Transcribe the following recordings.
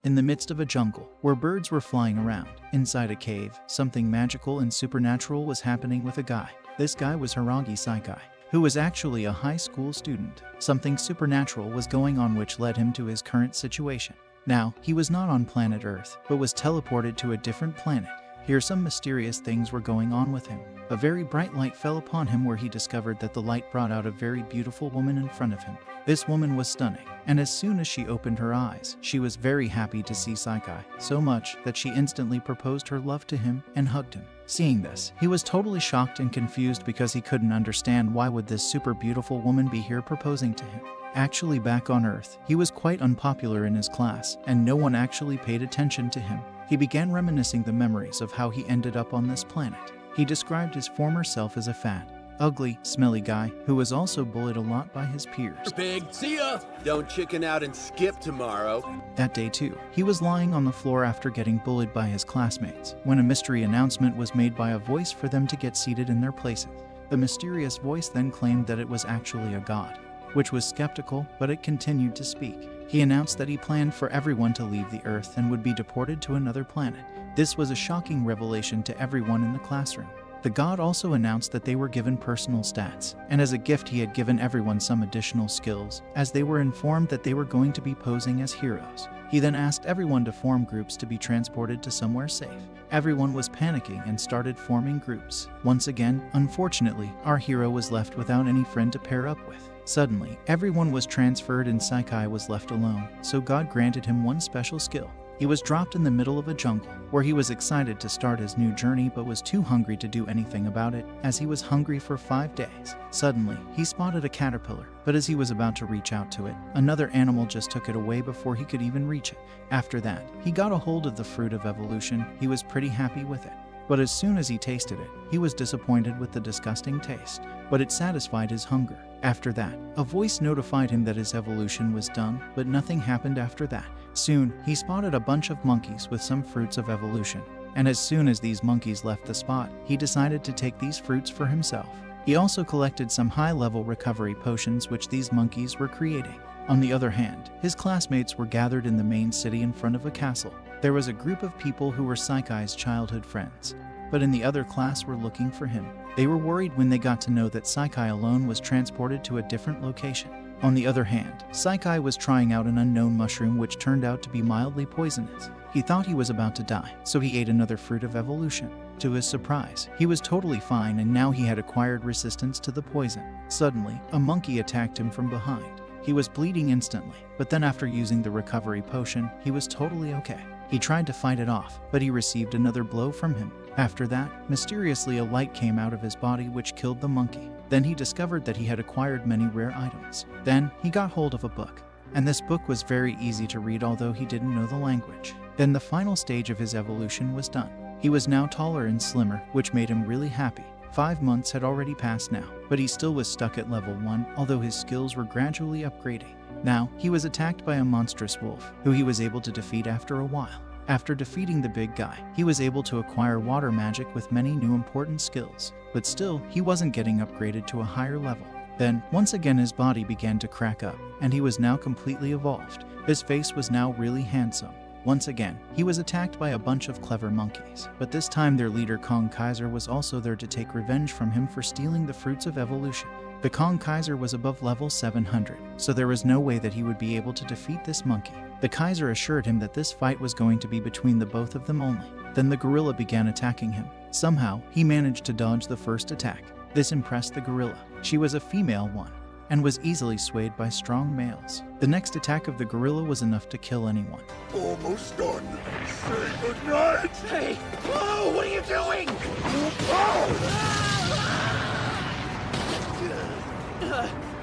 In the midst of a jungle, where birds were flying around, inside a cave, something magical and supernatural was happening with a guy. This guy was Hiragi Saikai, who was actually a high school student. Something supernatural was going on which led him to his current situation. Now, he was not on planet Earth, but was teleported to a different planet. Here some mysterious things were going on with him. A very bright light fell upon him where he discovered that the light brought out a very beautiful woman in front of him. This woman was stunning, and as soon as she opened her eyes, she was very happy to see Saikai, so much that she instantly proposed her love to him and hugged him. Seeing this, he was totally shocked and confused because he couldn't understand why would this super beautiful woman be here proposing to him. Actually, back on Earth, he was quite unpopular in his class, and no one actually paid attention to him. He began reminiscing the memories of how he ended up on this planet. He described his former self as a fat, ugly, smelly guy who was also bullied a lot by his peers. Big, see ya! Don't chicken out and skip tomorrow. That day too, he was lying on the floor after getting bullied by his classmates, when a mystery announcement was made by a voice for them to get seated in their places. The mysterious voice then claimed that it was actually a god, which was skeptical, but it continued to speak. He announced that he planned for everyone to leave the Earth and would be deported to another planet. This was a shocking revelation to everyone in the classroom. The god also announced that they were given personal stats, and as a gift he had given everyone some additional skills, as they were informed that they were going to be posing as heroes. He then asked everyone to form groups to be transported to somewhere safe. Everyone was panicking and started forming groups. Once again, unfortunately, our hero was left without any friend to pair up with. Suddenly, everyone was transferred and Saikai was left alone, so God granted him one special skill. He was dropped in the middle of a jungle, where he was excited to start his new journey but was too hungry to do anything about it, as he was hungry for 5 days. Suddenly, he spotted a caterpillar, but as he was about to reach out to it, another animal just took it away before he could even reach it. After that, he got a hold of the fruit of evolution. He was pretty happy with it. But as soon as he tasted it, he was disappointed with the disgusting taste, but it satisfied his hunger. After that, a voice notified him that his evolution was done, but nothing happened after that. Soon, he spotted a bunch of monkeys with some fruits of evolution, and as soon as these monkeys left the spot, he decided to take these fruits for himself. He also collected some high-level recovery potions which these monkeys were creating. On the other hand, his classmates were gathered in the main city in front of a castle. There was a group of people who were Saikai's childhood friends, but in the other class were looking for him. They were worried when they got to know that Saikai alone was transported to a different location. On the other hand, Saikai was trying out an unknown mushroom which turned out to be mildly poisonous. He thought he was about to die, so he ate another fruit of evolution. To his surprise, he was totally fine and now he had acquired resistance to the poison. Suddenly, a monkey attacked him from behind. He was bleeding instantly, but then after using the recovery potion, he was totally okay. He tried to fight it off, but he received another blow from him. After that, mysteriously a light came out of his body which killed the monkey. Then he discovered that he had acquired many rare items. Then he got hold of a book, and this book was very easy to read although he didn't know the language. Then the final stage of his evolution was done. He was now taller and slimmer, which made him really happy. 5 months had already passed now, but he still was stuck at level 1, although his skills were gradually upgrading. Now, he was attacked by a monstrous wolf, who he was able to defeat after a while. After defeating the big guy, he was able to acquire water magic with many new important skills, but still, he wasn't getting upgraded to a higher level. Then, once again his body began to crack up, and he was now completely evolved. His face was now really handsome. Once again, he was attacked by a bunch of clever monkeys, but this time their leader Kong Kaiser was also there to take revenge from him for stealing the fruits of evolution. The Kong Kaiser was above level 700, so there was no way that he would be able to defeat this monkey. The Kaiser assured him that this fight was going to be between the both of them only. Then the gorilla began attacking him. Somehow, he managed to dodge the first attack. This impressed the gorilla. She was a female one, and was easily swayed by strong males. The next attack of the gorilla was enough to kill anyone. Almost done. Say goodnight. Hey! Whoa! What are you doing?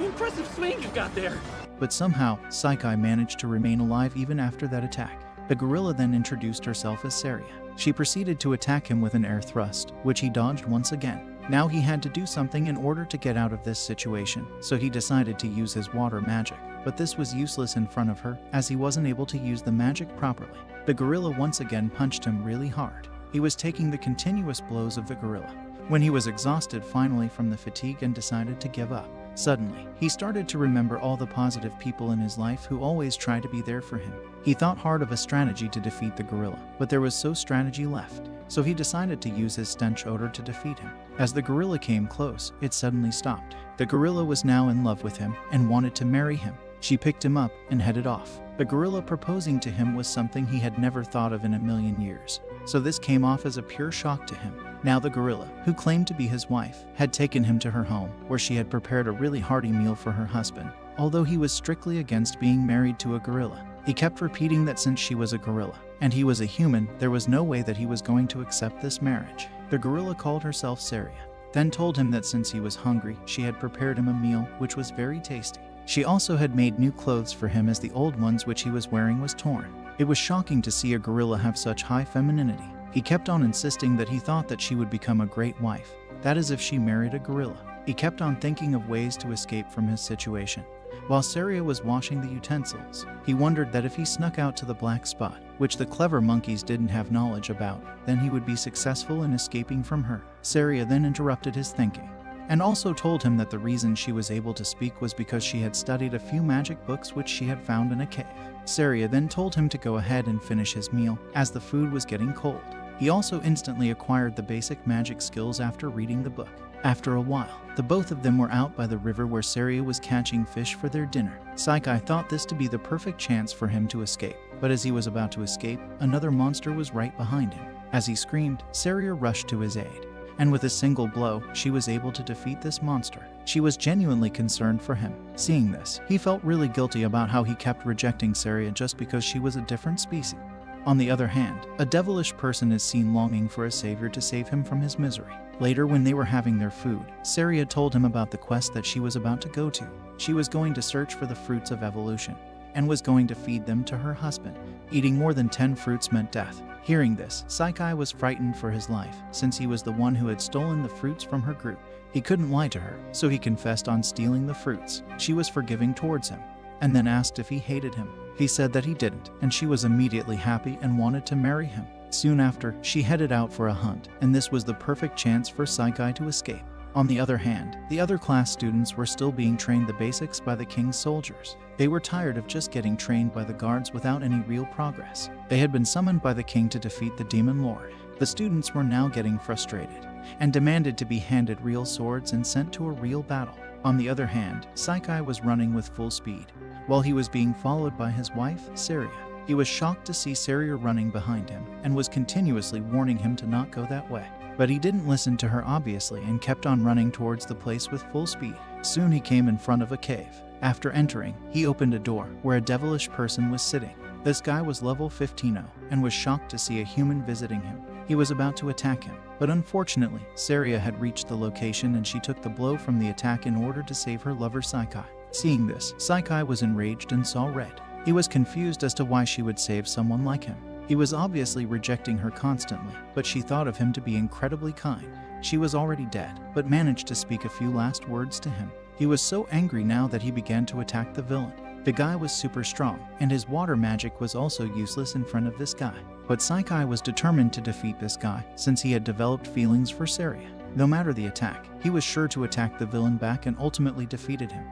Impressive swing you've got there. But somehow, Saikai managed to remain alive even after that attack. The gorilla then introduced herself as Saria. She proceeded to attack him with an air thrust, which he dodged once again. Now he had to do something in order to get out of this situation, so he decided to use his water magic. But this was useless in front of her, as he wasn't able to use the magic properly. The gorilla once again punched him really hard. He was taking the continuous blows of the gorilla. When he was exhausted finally from the fatigue and decided to give up, Suddenly, he started to remember all the positive people in his life who always tried to be there for him. He thought hard of a strategy to defeat the gorilla, but there was no strategy left, so he decided to use his stench odor to defeat him. As the gorilla came close, it suddenly stopped. The gorilla was now in love with him and wanted to marry him. She picked him up and headed off. The gorilla proposing to him was something he had never thought of in a million years, so this came off as a pure shock to him. Now the gorilla, who claimed to be his wife, had taken him to her home, where she had prepared a really hearty meal for her husband. Although he was strictly against being married to a gorilla, he kept repeating that since she was a gorilla and he was a human, there was no way that he was going to accept this marriage. The gorilla called herself Saria, then told him that since he was hungry, she had prepared him a meal which was very tasty. She also had made new clothes for him as the old ones which he was wearing was torn. It was shocking to see a gorilla have such high femininity. He kept on insisting that he thought that she would become a great wife, that is if she married a gorilla. He kept on thinking of ways to escape from his situation. While Saria was washing the utensils, he wondered that if he snuck out to the black spot, which the clever monkeys didn't have knowledge about, then he would be successful in escaping from her. Saria then interrupted his thinking, and also told him that the reason she was able to speak was because she had studied a few magic books which she had found in a cave. Saria then told him to go ahead and finish his meal, as the food was getting cold. He also instantly acquired the basic magic skills after reading the book. After a while, the both of them were out by the river where Saria was catching fish for their dinner. Sakai thought this to be the perfect chance for him to escape, but as he was about to escape, another monster was right behind him. As he screamed, Saria rushed to his aid, and with a single blow, she was able to defeat this monster. She was genuinely concerned for him. Seeing this, he felt really guilty about how he kept rejecting Saria just because she was a different species. On the other hand, a devilish person is seen longing for a savior to save him from his misery. Later, when they were having their food, Saria told him about the quest that she was about to go to. She was going to search for the fruits of evolution, and was going to feed them to her husband. Eating more than 10 fruits meant death. Hearing this, Sakai was frightened for his life, since he was the one who had stolen the fruits from her group. He couldn't lie to her, so he confessed on stealing the fruits. She was forgiving towards him, and then asked if he hated him. He said that he didn't, and she was immediately happy and wanted to marry him. Soon after, she headed out for a hunt, and this was the perfect chance for Sakai to escape. On the other hand, the other class students were still being trained the basics by the king's soldiers. They were tired of just getting trained by the guards without any real progress. They had been summoned by the king to defeat the demon lord. The students were now getting frustrated, and demanded to be handed real swords and sent to a real battle. On the other hand, Sakai was running with full speed, while he was being followed by his wife, Saria. He was shocked to see Saria running behind him, and was continuously warning him to not go that way. But he didn't listen to her obviously and kept on running towards the place with full speed. Soon he came in front of a cave. After entering, he opened a door where a devilish person was sitting. This guy was level 15 and was shocked to see a human visiting him. He was about to attack him, but unfortunately, Saria had reached the location and she took the blow from the attack in order to save her lover Sakai. Seeing this, Sakai was enraged and saw red. He was confused as to why she would save someone like him. He was obviously rejecting her constantly, but she thought of him to be incredibly kind. She was already dead, but managed to speak a few last words to him. He was so angry now that he began to attack the villain. The guy was super strong, and his water magic was also useless in front of this guy. But Sakai was determined to defeat this guy, since he had developed feelings for Saria. No matter the attack, he was sure to attack the villain back and ultimately defeated him.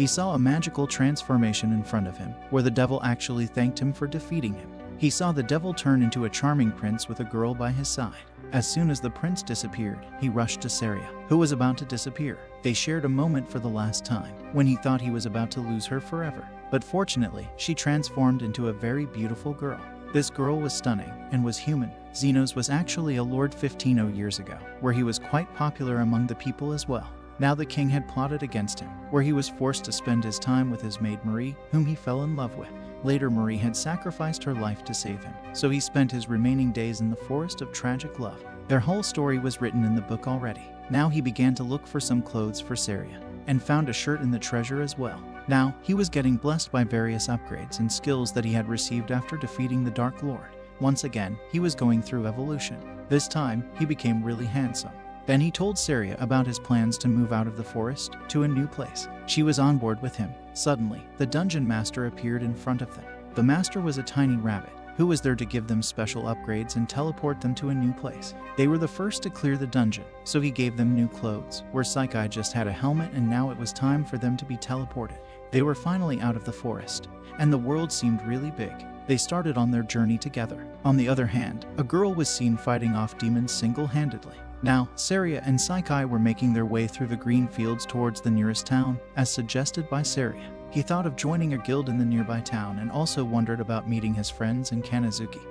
He saw a magical transformation in front of him, where the devil actually thanked him for defeating him. He saw the devil turn into a charming prince with a girl by his side. As soon as the prince disappeared, he rushed to Saria, who was about to disappear. They shared a moment for the last time, when he thought he was about to lose her forever. But fortunately, she transformed into a very beautiful girl. This girl was stunning, and was human. Xenos was actually a Lord 15 years ago, where he was quite popular among the people as well. Now the king had plotted against him, where he was forced to spend his time with his maid Marie, whom he fell in love with. Later, Marie had sacrificed her life to save him, so he spent his remaining days in the forest of tragic love. Their whole story was written in the book already. Now he began to look for some clothes for Saria, and found a shirt in the treasure as well. Now, he was getting blessed by various upgrades and skills that he had received after defeating the Dark Lord. Once again, he was going through evolution. This time, he became really handsome. Then he told Saria about his plans to move out of the forest to a new place. She was on board with him. Suddenly, the dungeon master appeared in front of them. The master was a tiny rabbit who was there to give them special upgrades and teleport them to a new place. They were the first to clear the dungeon, so he gave them new clothes, where Saikai just had a helmet and now it was time for them to be teleported. They were finally out of the forest, and the world seemed really big. They started on their journey together. On the other hand, a girl was seen fighting off demons single-handedly. Now, Saria and Saikai were making their way through the green fields towards the nearest town, as suggested by Saria. He thought of joining a guild in the nearby town and also wondered about meeting his friends in Kanazuki,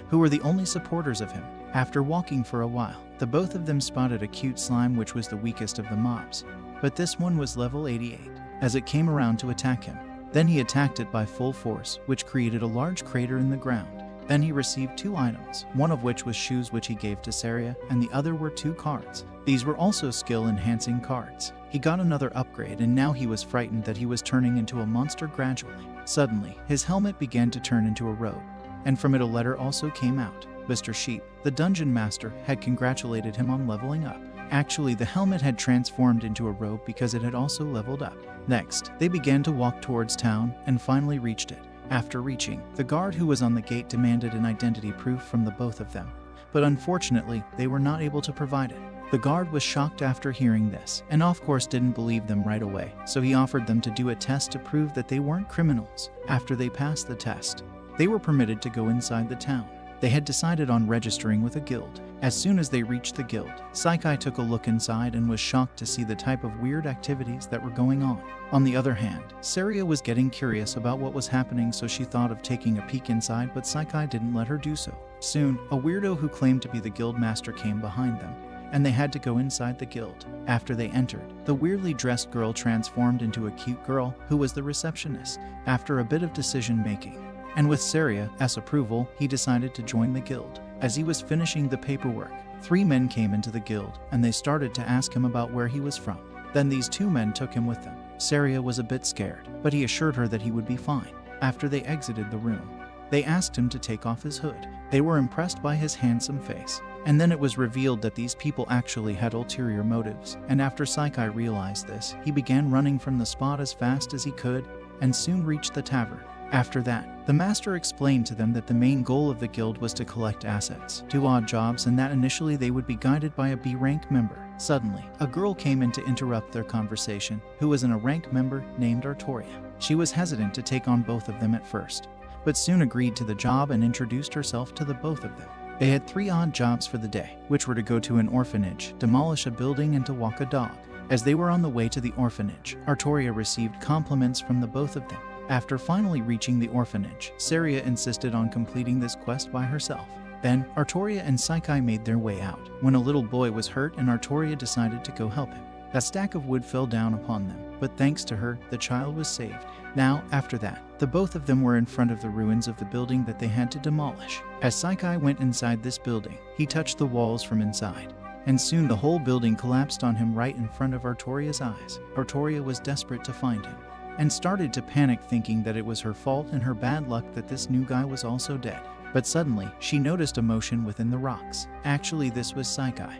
who were the only supporters of him. After walking for a while, the both of them spotted a cute slime which was the weakest of the mobs. But this one was level 88, as it came around to attack him. Then he attacked it by full force, which created a large crater in the ground. Then he received 2 items, one of which was shoes which he gave to Saria, and the other were 2 cards. These were also skill-enhancing cards. He got another upgrade and now he was frightened that he was turning into a monster gradually. Suddenly, his helmet began to turn into a robe, and from it a letter also came out. Mr. Sheep, the dungeon master, had congratulated him on leveling up. Actually, the helmet had transformed into a robe because it had also leveled up. Next, they began to walk towards town and finally reached it. After reaching, the guard who was on the gate demanded an identity proof from the both of them, but unfortunately, they were not able to provide it. The guard was shocked after hearing this, and of course didn't believe them right away, so he offered them to do a test to prove that they weren't criminals. After they passed the test, they were permitted to go inside the town. They had decided on registering with a guild. As soon as they reached the guild, Saikai took a look inside and was shocked to see the type of weird activities that were going on. On the other hand, Saria was getting curious about what was happening, so she thought of taking a peek inside, but Saikai didn't let her do so. Soon, a weirdo who claimed to be the guild master came behind them, and they had to go inside the guild. After they entered, the weirdly dressed girl transformed into a cute girl who was the receptionist. After a bit of decision-making, and with Saria's approval, he decided to join the guild. As he was finishing the paperwork, 3 men came into the guild, and they started to ask him about where he was from. Then these 2 men took him with them. Saria was a bit scared, but he assured her that he would be fine. After they exited the room, they asked him to take off his hood. They were impressed by his handsome face. And then it was revealed that these people actually had ulterior motives, and after Saikai realized this, he began running from the spot as fast as he could, and soon reached the tavern. After that, the master explained to them that the main goal of the guild was to collect assets, do odd jobs, and that initially they would be guided by a B-rank member. Suddenly, a girl came in to interrupt their conversation, who was a rank member named Artoria. She was hesitant to take on both of them at first, but soon agreed to the job and introduced herself to the both of them. They had 3 odd jobs for the day, which were to go to an orphanage, demolish a building, and to walk a dog. As they were on the way to the orphanage, Artoria received compliments from the both of them. After finally reaching the orphanage, Saria insisted on completing this quest by herself. Then, Artoria and Saikai made their way out, when a little boy was hurt and Artoria decided to go help him. A stack of wood fell down upon them, but thanks to her, the child was saved. Now, after that, the both of them were in front of the ruins of the building that they had to demolish. As Saikai went inside this building, he touched the walls from inside, and soon the whole building collapsed on him right in front of Artoria's eyes. Artoria was desperate to find him, and started to panic, thinking that it was her fault and her bad luck that this new guy was also dead. But suddenly, she noticed a motion within the rocks. Actually, this was Saikai,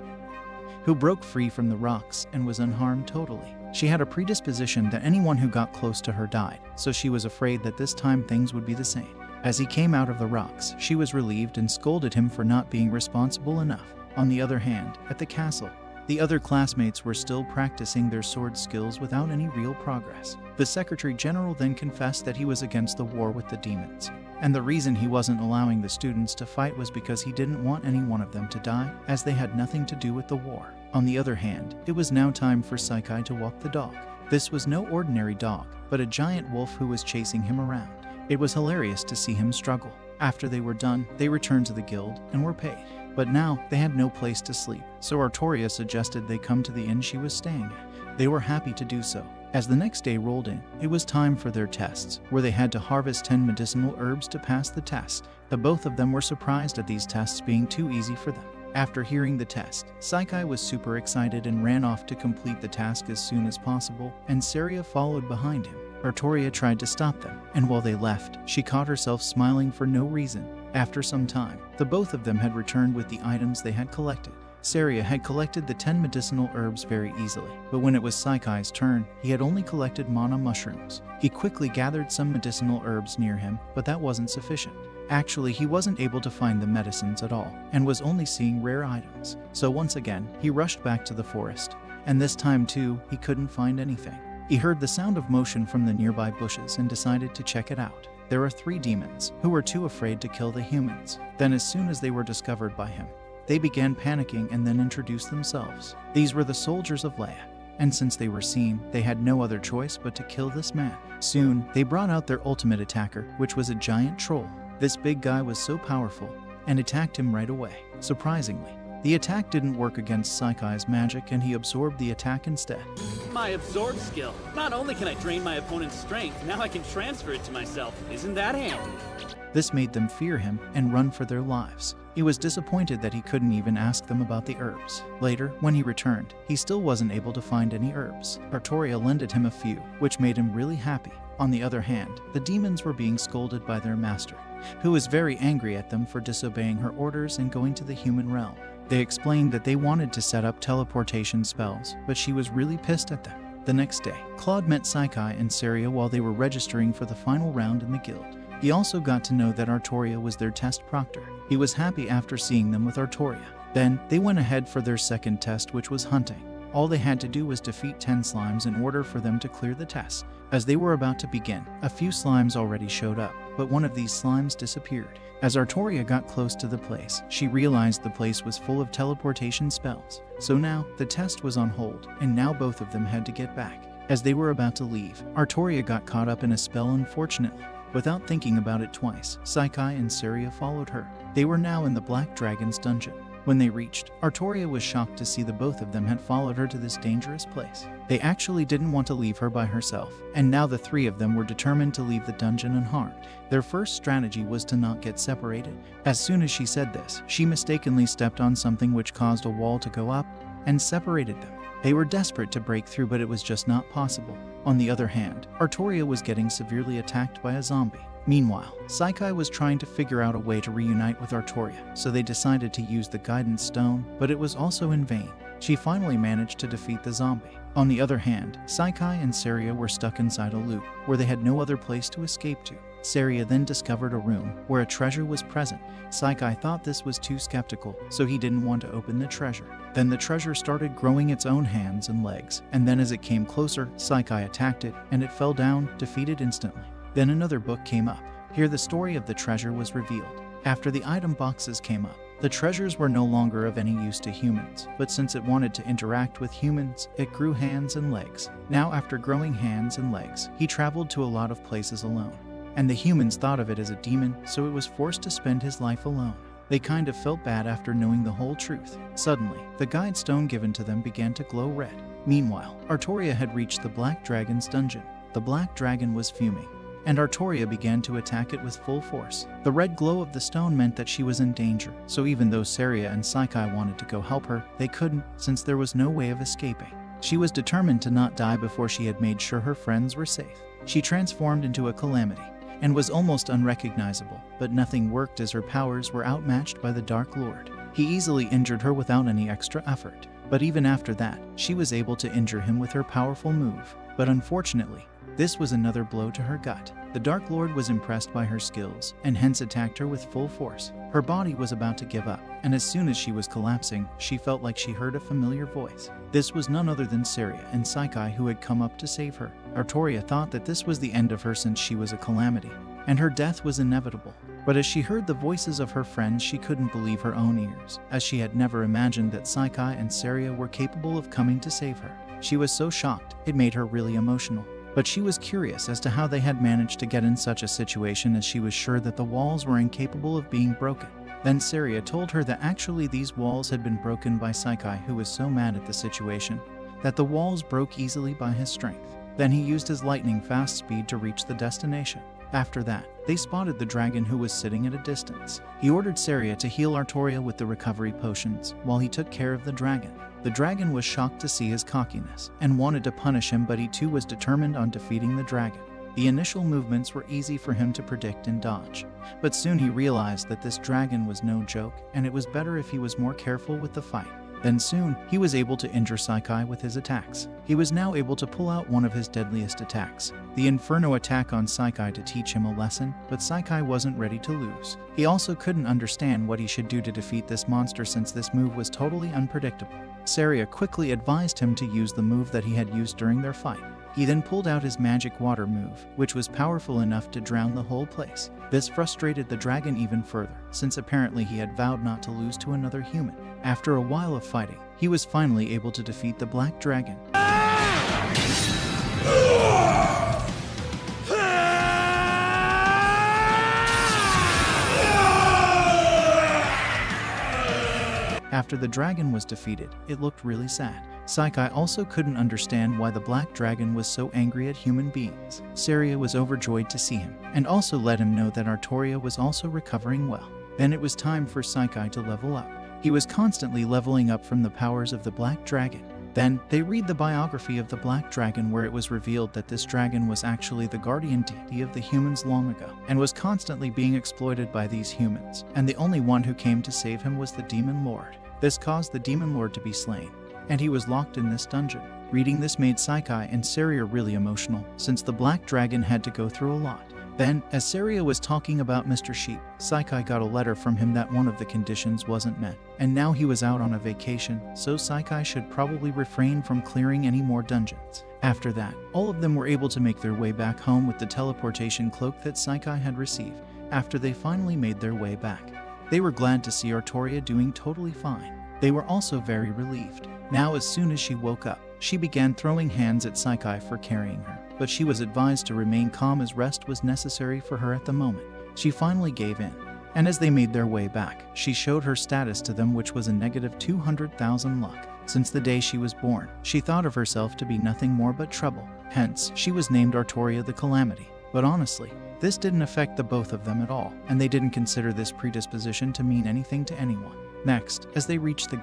who broke free from the rocks and was unharmed totally. She had a predisposition that anyone who got close to her died, so she was afraid that this time things would be the same. As he came out of the rocks, she was relieved and scolded him for not being responsible enough. On the other hand, at the castle, the other classmates were still practicing their sword skills without any real progress. The Secretary General then confessed that he was against the war with the demons, and the reason he wasn't allowing the students to fight was because he didn't want any one of them to die, as they had nothing to do with the war. On the other hand, it was now time for Saikai to walk the dog. This was no ordinary dog, but a giant wolf who was chasing him around. It was hilarious to see him struggle. After they were done, they returned to the guild and were paid. But now, they had no place to sleep, so Artoria suggested they come to the inn she was staying at. They were happy to do so. As the next day rolled in, it was time for their tests, where they had to harvest 10 medicinal herbs to pass the test. The both of them were surprised at these tests being too easy for them. After hearing the test, Saikai was super excited and ran off to complete the task as soon as possible, and Saria followed behind him. Artoria tried to stop them, and while they left, she caught herself smiling for no reason. After some time, the both of them had returned with the items they had collected. Saria had collected the 10 medicinal herbs very easily, but when it was Saikai's turn, he had only collected mana mushrooms. He quickly gathered some medicinal herbs near him, but that wasn't sufficient. Actually, he wasn't able to find the medicines at all, and was only seeing rare items. So once again, he rushed back to the forest. And this time too, he couldn't find anything. He heard the sound of motion from the nearby bushes and decided to check it out. There are 3 demons, who were too afraid to kill the humans. Then as soon as they were discovered by him, they began panicking and then introduced themselves. These were the soldiers of Leia, and since they were seen, they had no other choice but to kill this man. Soon, they brought out their ultimate attacker, which was a giant troll. This big guy was so powerful, and attacked him right away. Surprisingly, the attack didn't work against Saikai's magic and he absorbed the attack instead. My absorb skill. Not only can I drain my opponent's strength, now I can transfer it to myself. Isn't that handy? This made them fear him and run for their lives. He was disappointed that he couldn't even ask them about the herbs. Later, when he returned, he still wasn't able to find any herbs. Artoria lended him a few, which made him really happy. On the other hand, the demons were being scolded by their master, who was very angry at them for disobeying her orders and going to the human realm. They explained that they wanted to set up teleportation spells, but she was really pissed at them. The next day, Claude met Saikai and Saria while they were registering for the final round in the guild. He also got to know that Artoria was their test proctor. He was happy after seeing them with Artoria. Then, they went ahead for their second test, which was hunting. All they had to do was defeat 10 slimes in order for them to clear the test. As they were about to begin, a few slimes already showed up, but one of these slimes disappeared. As Artoria got close to the place, she realized the place was full of teleportation spells. So now, the test was on hold, and now both of them had to get back. As they were about to leave, Artoria got caught up in a spell unfortunately. Without thinking about it twice, Saikai and Saria followed her. They were now in the Black Dragon's dungeon. When they reached, Artoria was shocked to see the both of them had followed her to this dangerous place. They actually didn't want to leave her by herself, and now the 3 of them were determined to leave the dungeon unharmed. Their first strategy was to not get separated. As soon as she said this, she mistakenly stepped on something which caused a wall to go up and separated them. They were desperate to break through, but it was just not possible. On the other hand, Artoria was getting severely attacked by a zombie. Meanwhile, Saikai was trying to figure out a way to reunite with Artoria, so they decided to use the guidance stone, but it was also in vain. She finally managed to defeat the zombie. On the other hand, Saikai and Saria were stuck inside a loop, where they had no other place to escape to. Saria then discovered a room where a treasure was present. Saikai thought this was too skeptical, so he didn't want to open the treasure. Then the treasure started growing its own hands and legs, and then as it came closer, Saikai attacked it, and it fell down, defeated instantly. Then another book came up. Here the story of the treasure was revealed. After the item boxes came up, the treasures were no longer of any use to humans, but since it wanted to interact with humans, it grew hands and legs. Now after growing hands and legs, he traveled to a lot of places alone. And the humans thought of it as a demon, so it was forced to spend his life alone. They kind of felt bad after knowing the whole truth. Suddenly, the guide stone given to them began to glow red. Meanwhile, Artoria had reached the Black Dragon's dungeon. The Black Dragon was fuming, and Artoria began to attack it with full force. The red glow of the stone meant that she was in danger, so even though Saria and Saikai wanted to go help her, they couldn't, since there was no way of escaping. She was determined to not die before she had made sure her friends were safe. She transformed into a calamity, and was almost unrecognizable, but nothing worked as her powers were outmatched by the Dark Lord. He easily injured her without any extra effort, but even after that, she was able to injure him with her powerful move. But unfortunately, this was another blow to her gut. The Dark Lord was impressed by her skills, and hence attacked her with full force. Her body was about to give up, and as soon as she was collapsing, she felt like she heard a familiar voice. This was none other than Saria and Saikai, who had come up to save her. Artoria thought that this was the end of her since she was a calamity, and her death was inevitable. But as she heard the voices of her friends, she couldn't believe her own ears, as she had never imagined that Saikai and Saria were capable of coming to save her. She was so shocked, it made her really emotional. But she was curious as to how they had managed to get in such a situation, as she was sure that the walls were incapable of being broken. Then Saria told her that actually these walls had been broken by Saikai, who was so mad at the situation that the walls broke easily by his strength. Then he used his lightning-fast speed to reach the destination. After that, they spotted the dragon, who was sitting at a distance. He ordered Saria to heal Artoria with the recovery potions while he took care of the dragon. The dragon was shocked to see his cockiness and wanted to punish him, but he too was determined on defeating the dragon. The initial movements were easy for him to predict and dodge, but soon he realized that this dragon was no joke, and it was better if he was more careful with the fight. Then soon, he was able to injure Saikai with his attacks. He was now able to pull out one of his deadliest attacks, the Inferno attack on Saikai, to teach him a lesson, but Saikai wasn't ready to lose. He also couldn't understand what he should do to defeat this monster since this move was totally unpredictable. Saria quickly advised him to use the move that he had used during their fight. He then pulled out his magic water move, which was powerful enough to drown the whole place. This frustrated the dragon even further, since apparently he had vowed not to lose to another human. After a while of fighting, he was finally able to defeat the black dragon. After the dragon was defeated, it looked really sad. Saikai also couldn't understand why the black dragon was so angry at human beings. Saria was overjoyed to see him, and also let him know that Artoria was also recovering well. Then it was time for Saikai to level up. He was constantly leveling up from the powers of the black dragon. Then, they read the biography of the black dragon, where it was revealed that this dragon was actually the guardian deity of the humans long ago, and was constantly being exploited by these humans, and the only one who came to save him was the demon lord. This caused the demon lord to be slain, and he was locked in this dungeon. Reading this made Saikai and Saria really emotional, since the black dragon had to go through a lot. Then, as Saria was talking about Mr. Sheep, Saikai got a letter from him that one of the conditions wasn't met, and now he was out on a vacation, so Saikai should probably refrain from clearing any more dungeons. After that, all of them were able to make their way back home with the teleportation cloak that Saikai had received. After they finally made their way back, they were glad to see Artoria doing totally fine. They were also very relieved. Now, as soon as she woke up, she began throwing hands at Saikai for carrying her, but she was advised to remain calm as rest was necessary for her at the moment. She finally gave in, and as they made their way back, she showed her status to them, which was a negative 200,000 luck. Since the day she was born, she thought of herself to be nothing more but trouble. Hence, she was named Artoria the Calamity. But honestly, this didn't affect the both of them at all, and they didn't consider this predisposition to mean anything to anyone. Next, as they reached the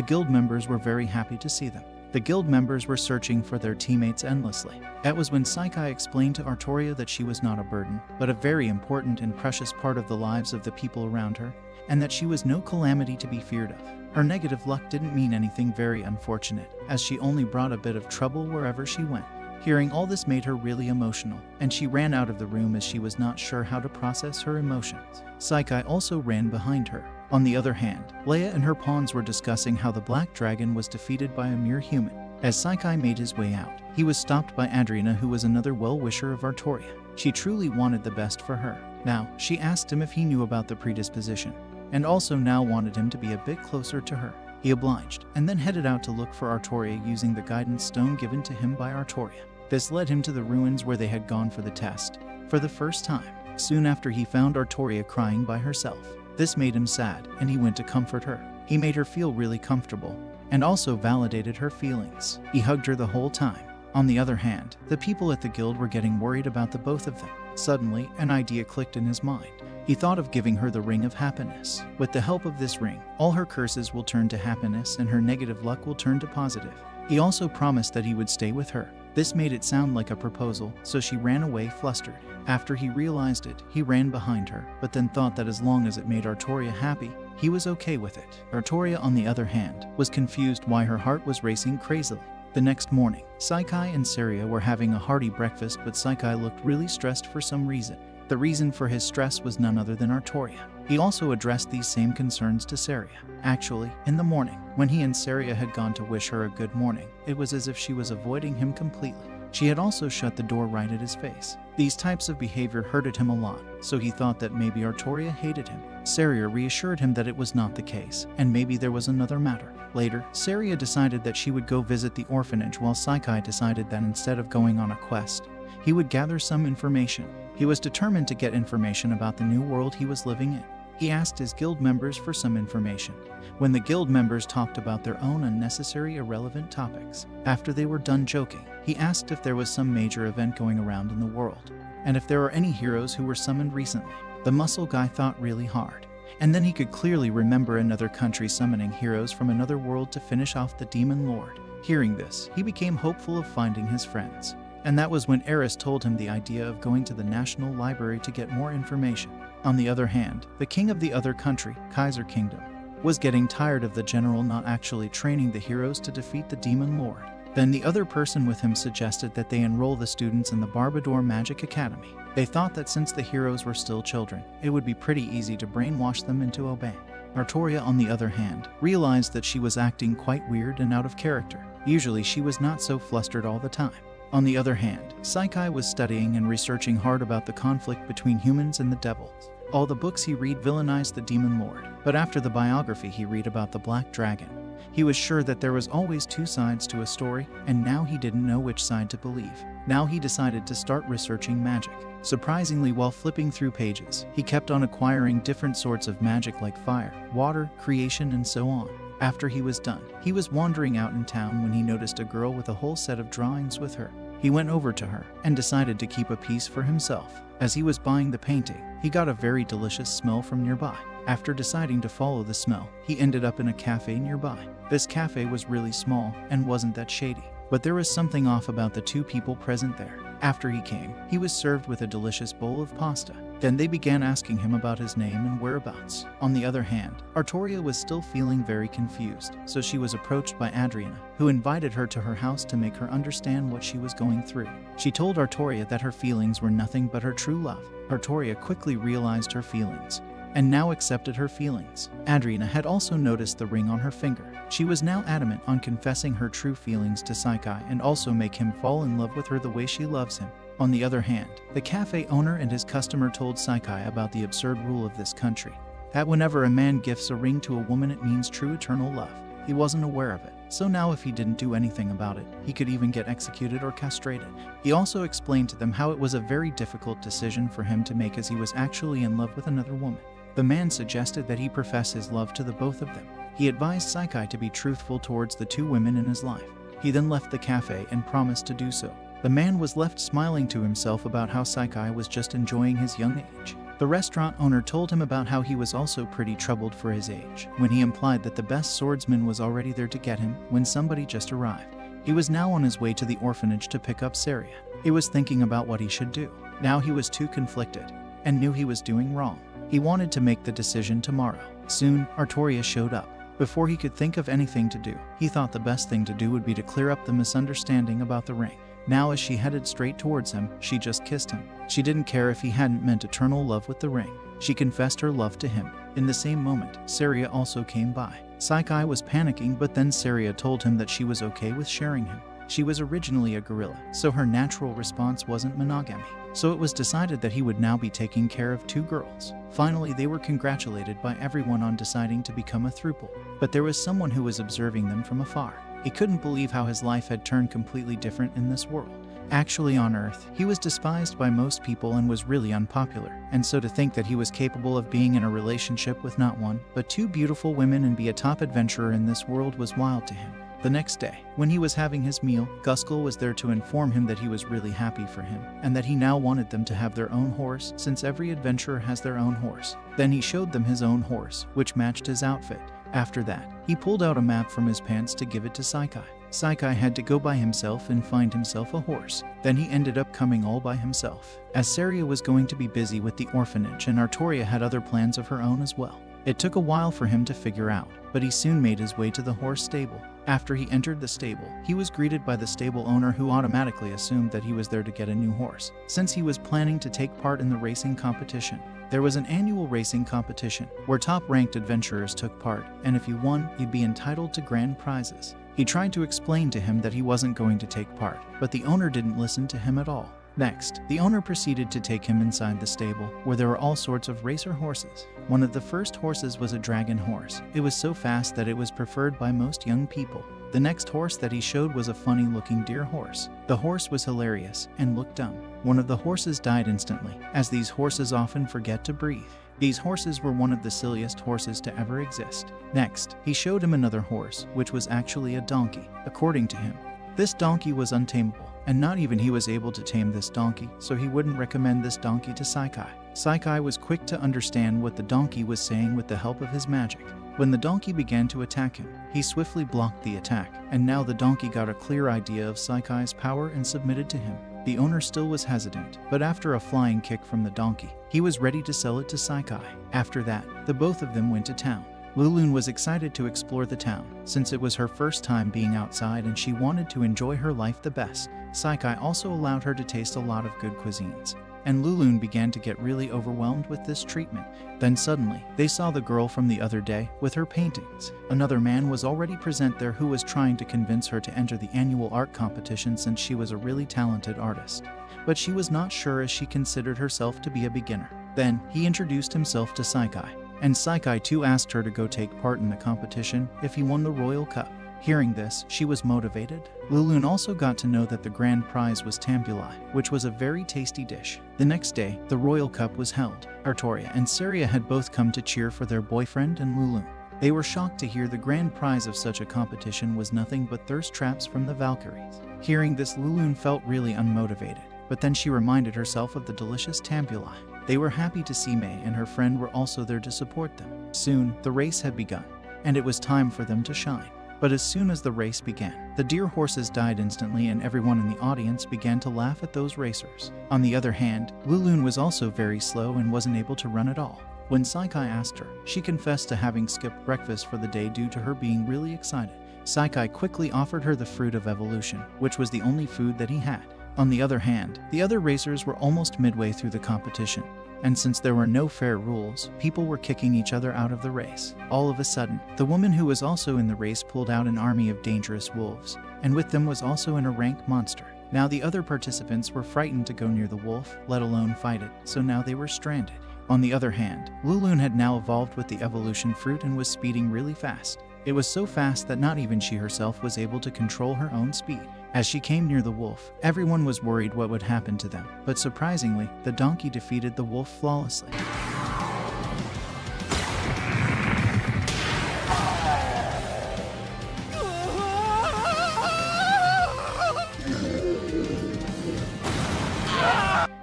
guild members were very happy to see them. The guild members were searching for their teammates endlessly. That was when Saikai explained to Artoria that she was not a burden, but a very important and precious part of the lives of the people around her, and that she was no calamity to be feared of. Her negative luck didn't mean anything very unfortunate, as she only brought a bit of trouble wherever she went. Hearing all this made her really emotional, and she ran out of the room as she was not sure how to process her emotions. Saikai also ran behind her. On the other hand, Leia and her pawns were discussing how the black dragon was defeated by a mere human. As Saikai made his way out, he was stopped by Adriana, who was another well-wisher of Artoria. She truly wanted the best for her. Now, she asked him if he knew about the predisposition, and also now wanted him to be a bit closer to her. He obliged, and then headed out to look for Artoria using the guidance stone given to him by Artoria. This led him to the ruins where they had gone for the test, for the first time. Soon after, he found Artoria crying by herself. This made him sad, and he went to comfort her. He made her feel really comfortable, and also validated her feelings. He hugged her the whole time. On the other hand, the people at the guild were getting worried about the both of them. Suddenly, an idea clicked in his mind. He thought of giving her the Ring of Happiness. With the help of this ring, all her curses will turn to happiness and her negative luck will turn to positive. He also promised that he would stay with her. This made it sound like a proposal, so she ran away flustered. After he realized it, he ran behind her, but then thought that as long as it made Artoria happy, he was okay with it. Artoria, on the other hand, was confused why her heart was racing crazily. The next morning, Saikai and Saria were having a hearty breakfast, but Saikai looked really stressed for some reason. The reason for his stress was none other than Artoria. He also addressed these same concerns to Saria. Actually, in the morning, when he and Saria had gone to wish her a good morning, it was as if she was avoiding him completely. She had also shut the door right at his face. These types of behavior hurted him a lot, so he thought that maybe Artoria hated him. Saria reassured him that it was not the case, and maybe there was another matter. Later, Saria decided that she would go visit the orphanage, while Saikai decided that instead of going on a quest, he would gather some information. He was determined to get information about the new world he was living in. He asked his guild members for some information. When the guild members talked about their own unnecessary, irrelevant topics, after they were done joking, he asked if there was some major event going around in the world, and if there are any heroes who were summoned recently. The muscle guy thought really hard, and then he could clearly remember another country summoning heroes from another world to finish off the demon lord. Hearing this, he became hopeful of finding his friends. And that was when Eris told him the idea of going to the National Library to get more information. On the other hand, the king of the other country, Kaiser Kingdom, was getting tired of the general not actually training the heroes to defeat the demon lord. Then the other person with him suggested that they enroll the students in the Barbador Magic Academy. They thought that since the heroes were still children, it would be pretty easy to brainwash them into obeying. Artoria, on the other hand, realized that she was acting quite weird and out of character. Usually she was not so flustered all the time. On the other hand, Saikai was studying and researching hard about the conflict between humans and the devils. All the books he read villainized the demon lord, but after the biography he read about the Black Dragon, he was sure that there was always two sides to a story, and now he didn't know which side to believe. Now he decided to start researching magic. Surprisingly, while flipping through pages, he kept on acquiring different sorts of magic like fire, water, creation, and so on. After he was done, he was wandering out in town when he noticed a girl with a whole set of drawings with her. He went over to her and decided to keep a piece for himself. As he was buying the painting, he got a very delicious smell from nearby. After deciding to follow the smell, he ended up in a cafe nearby. This cafe was really small and wasn't that shady, but there was something off about the two people present there. After he came, he was served with a delicious bowl of pasta. Then they began asking him about his name and whereabouts. On the other hand, Artoria was still feeling very confused, so she was approached by Adriana, who invited her to her house to make her understand what she was going through. She told Artoria that her feelings were nothing but her true love. Artoria quickly realized her feelings and now accepted her feelings. Adriana had also noticed the ring on her finger. She was now adamant on confessing her true feelings to Saikai and also make him fall in love with her the way she loves him. On the other hand, the cafe owner and his customer told Saikai about the absurd rule of this country, that whenever a man gifts a ring to a woman it means true eternal love. He wasn't aware of it, so now if he didn't do anything about it, he could even get executed or castrated. He also explained to them how it was a very difficult decision for him to make as he was actually in love with another woman. The man suggested that he profess his love to the both of them. He advised Saikai to be truthful towards the two women in his life. He then left the cafe and promised to do so. The man was left smiling to himself about how Saikai was just enjoying his young age. The restaurant owner told him about how he was also pretty troubled for his age, when he implied that the best swordsman was already there to get him when somebody just arrived. He was now on his way to the orphanage to pick up Saria. He was thinking about what he should do. Now he was too conflicted and knew he was doing wrong. He wanted to make the decision tomorrow. Soon, Artoria showed up. Before he could think of anything to do, he thought the best thing to do would be to clear up the misunderstanding about the ring. Now as she headed straight towards him, she just kissed him. She didn't care if he hadn't meant eternal love with the ring. She confessed her love to him. In the same moment, Saria also came by. Saikai was panicking, but then Saria told him that she was okay with sharing him. She was originally a gorilla, so her natural response wasn't monogamy. So it was decided that he would now be taking care of two girls. Finally, they were congratulated by everyone on deciding to become a throuple. But there was someone who was observing them from afar. He couldn't believe how his life had turned completely different in this world. Actually, on Earth, he was despised by most people and was really unpopular. And so to think that he was capable of being in a relationship with not one, but two beautiful women and be a top adventurer in this world was wild to him. The next day, when he was having his meal, Guskull was there to inform him that he was really happy for him, and that he now wanted them to have their own horse, since every adventurer has their own horse. Then he showed them his own horse, which matched his outfit. After that, he pulled out a map from his pants to give it to Saikai. Saikai had to go by himself and find himself a horse. Then he ended up coming all by himself, as Saria was going to be busy with the orphanage and Artoria had other plans of her own as well. It took a while for him to figure out, but he soon made his way to the horse stable. After he entered the stable, he was greeted by the stable owner, who automatically assumed that he was there to get a new horse, since he was planning to take part in the racing competition. There was an annual racing competition where top-ranked adventurers took part, and if you won, you'd be entitled to grand prizes. He tried to explain to him that he wasn't going to take part, but the owner didn't listen to him at all. Next, the owner proceeded to take him inside the stable, where there were all sorts of racer horses. One of the first horses was a dragon horse. It was so fast that it was preferred by most young people. The next horse that he showed was a funny-looking deer horse. The horse was hilarious and looked dumb. One of the horses died instantly, as these horses often forget to breathe. These horses were one of the silliest horses to ever exist. Next, he showed him another horse, which was actually a donkey. According to him, this donkey was untamable, and not even he was able to tame this donkey, so he wouldn't recommend this donkey to Saikai. Saikai was quick to understand what the donkey was saying with the help of his magic. When the donkey began to attack him, he swiftly blocked the attack, and now the donkey got a clear idea of Saikai's power and submitted to him. The owner still was hesitant, but after a flying kick from the donkey, he was ready to sell it to Saikai. After that, the both of them went to town. Lulun was excited to explore the town, since it was her first time being outside and she wanted to enjoy her life the best. Saikai also allowed her to taste a lot of good cuisines, and Lulun began to get really overwhelmed with this treatment. Then suddenly, they saw the girl from the other day with her paintings. Another man was already present there who was trying to convince her to enter the annual art competition since she was a really talented artist. But she was not sure as she considered herself to be a beginner. Then, he introduced himself to Saikai, and Saikai too asked her to go take part in the competition if he won the Royal Cup. Hearing this, she was motivated. Lulun also got to know that the grand prize was tambulai, which was a very tasty dish. The next day, the Royal Cup was held. Artoria and Saria had both come to cheer for their boyfriend and Lulun. They were shocked to hear the grand prize of such a competition was nothing but thirst traps from the Valkyries. Hearing this, Lulun felt really unmotivated, but then she reminded herself of the delicious tambulai. They were happy to see May and her friend were also there to support them. Soon, the race had begun, and it was time for them to shine. But as soon as the race began, the dear horses died instantly and everyone in the audience began to laugh at those racers. On the other hand, Lulun was also very slow and wasn't able to run at all. When Saikai asked her, she confessed to having skipped breakfast for the day due to her being really excited. Saikai quickly offered her the fruit of evolution, which was the only food that he had. On the other hand, the other racers were almost midway through the competition, and since there were no fair rules, people were kicking each other out of the race. All of a sudden, the woman who was also in the race pulled out an army of dangerous wolves, and with them was also an rank monster. Now the other participants were frightened to go near the wolf, let alone fight it, so now they were stranded. On the other hand, Lulun had now evolved with the evolution fruit and was speeding really fast. It was so fast that not even she herself was able to control her own speed. As she came near the wolf, everyone was worried what would happen to them, but surprisingly, the donkey defeated the wolf flawlessly.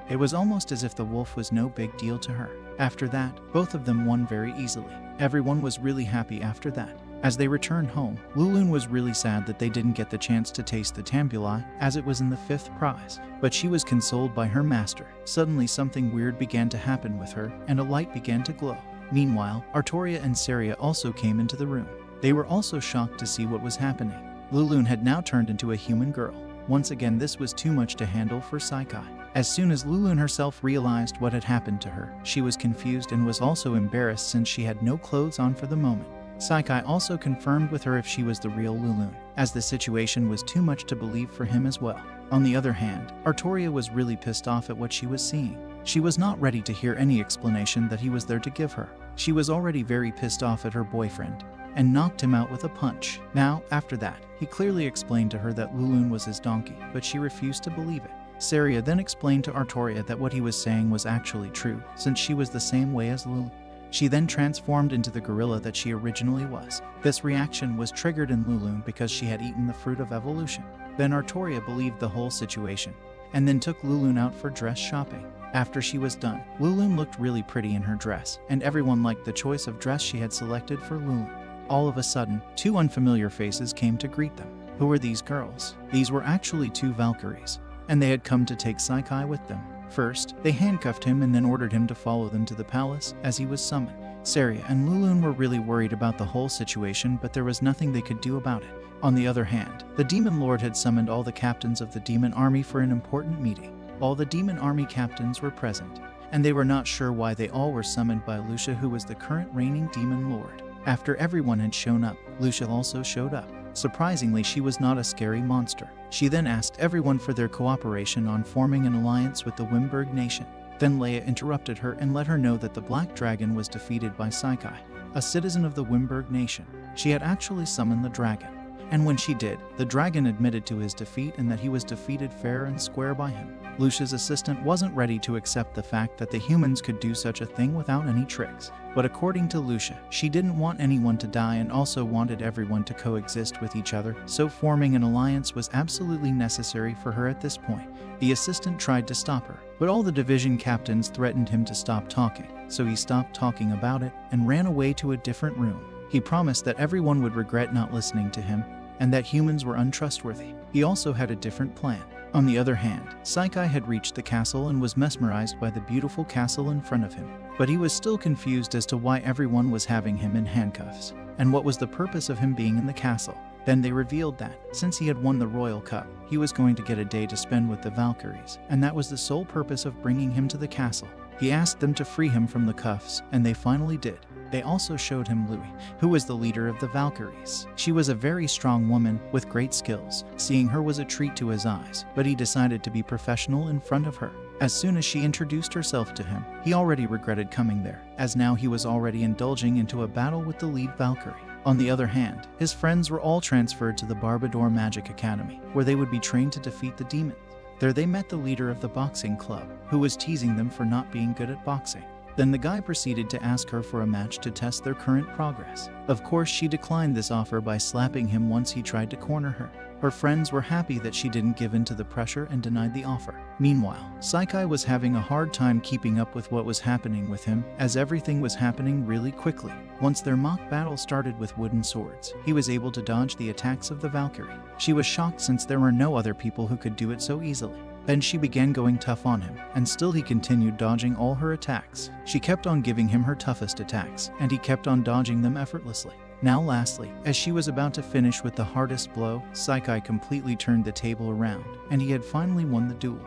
It was almost as if the wolf was no big deal to her. After that, both of them won very easily. Everyone was really happy after that. As they returned home, Lulun was really sad that they didn't get the chance to taste the tambulai, as it was in the 5th prize. But she was consoled by her master. Suddenly something weird began to happen with her, and a light began to glow. Meanwhile, Artoria and Saria also came into the room. They were also shocked to see what was happening. Lulun had now turned into a human girl. Once again, this was too much to handle for Saikai. As soon as Lulun herself realized what had happened to her, she was confused and was also embarrassed since she had no clothes on for the moment. Saikai also confirmed with her if she was the real Lulun, as the situation was too much to believe for him as well. On the other hand, Artoria was really pissed off at what she was seeing. She was not ready to hear any explanation that he was there to give her. She was already very pissed off at her boyfriend, and knocked him out with a punch. Now, after that, he clearly explained to her that Lulun was his donkey, but she refused to believe it. Saria then explained to Artoria that what he was saying was actually true, since she was the same way as Lulun. She then transformed into the gorilla that she originally was. This reaction was triggered in Lulun because she had eaten the fruit of evolution. Then Artoria believed the whole situation, and then took Lulun out for dress shopping. After she was done, Lulun looked really pretty in her dress, and everyone liked the choice of dress she had selected for Lulun. All of a sudden, 2 unfamiliar faces came to greet them. Who were these girls? These were actually 2 Valkyries, and they had come to take Saikai with them. First, they handcuffed him and then ordered him to follow them to the palace as he was summoned. Saria and Lulun were really worried about the whole situation, but there was nothing they could do about it. On the other hand, the Demon Lord had summoned all the captains of the demon army for an important meeting. All the demon army captains were present, and they were not sure why they all were summoned by Lucia, who was the current reigning demon lord. After everyone had shown up, Lucia also showed up. Surprisingly, she was not a scary monster. She then asked everyone for their cooperation on forming an alliance with the Wimberg nation. Then Leia interrupted her and let her know that the Black Dragon was defeated by Saikai, a citizen of the Wimberg nation. She had actually summoned the dragon, and when she did, the dragon admitted to his defeat and that he was defeated fair and square by him. Lucia's assistant wasn't ready to accept the fact that the humans could do such a thing without any tricks. But according to Lucia, she didn't want anyone to die and also wanted everyone to coexist with each other, so forming an alliance was absolutely necessary for her at this point. The assistant tried to stop her, but all the division captains threatened him to stop talking, so he stopped talking about it and ran away to a different room. He promised that everyone would regret not listening to him, and that humans were untrustworthy. He also had a different plan. On the other hand, Saikai had reached the castle and was mesmerized by the beautiful castle in front of him. But he was still confused as to why everyone was having him in handcuffs, and what was the purpose of him being in the castle. Then they revealed that, since he had won the Royal Cup, he was going to get a day to spend with the Valkyries, and that was the sole purpose of bringing him to the castle. He asked them to free him from the cuffs, and they finally did. They also showed him Louis, who was the leader of the Valkyries. She was a very strong woman with great skills. Seeing her was a treat to his eyes, but he decided to be professional in front of her. As soon as she introduced herself to him, he already regretted coming there, as now he was already indulging into a battle with the lead Valkyrie. On the other hand, his friends were all transferred to the Barbador Magic Academy, where they would be trained to defeat the demons. There they met the leader of the boxing club, who was teasing them for not being good at boxing. Then the guy proceeded to ask her for a match to test their current progress. Of course, she declined this offer by slapping him once he tried to corner her. Her friends were happy that she didn't give in to the pressure and denied the offer. Meanwhile, Saikai was having a hard time keeping up with what was happening with him, as everything was happening really quickly. Once their mock battle started with wooden swords, he was able to dodge the attacks of the Valkyrie. She was shocked since there were no other people who could do it so easily. Then she began going tough on him, and still he continued dodging all her attacks. She kept on giving him her toughest attacks, and he kept on dodging them effortlessly. Now lastly, as she was about to finish with the hardest blow, Saikai completely turned the table around, and he had finally won the duel.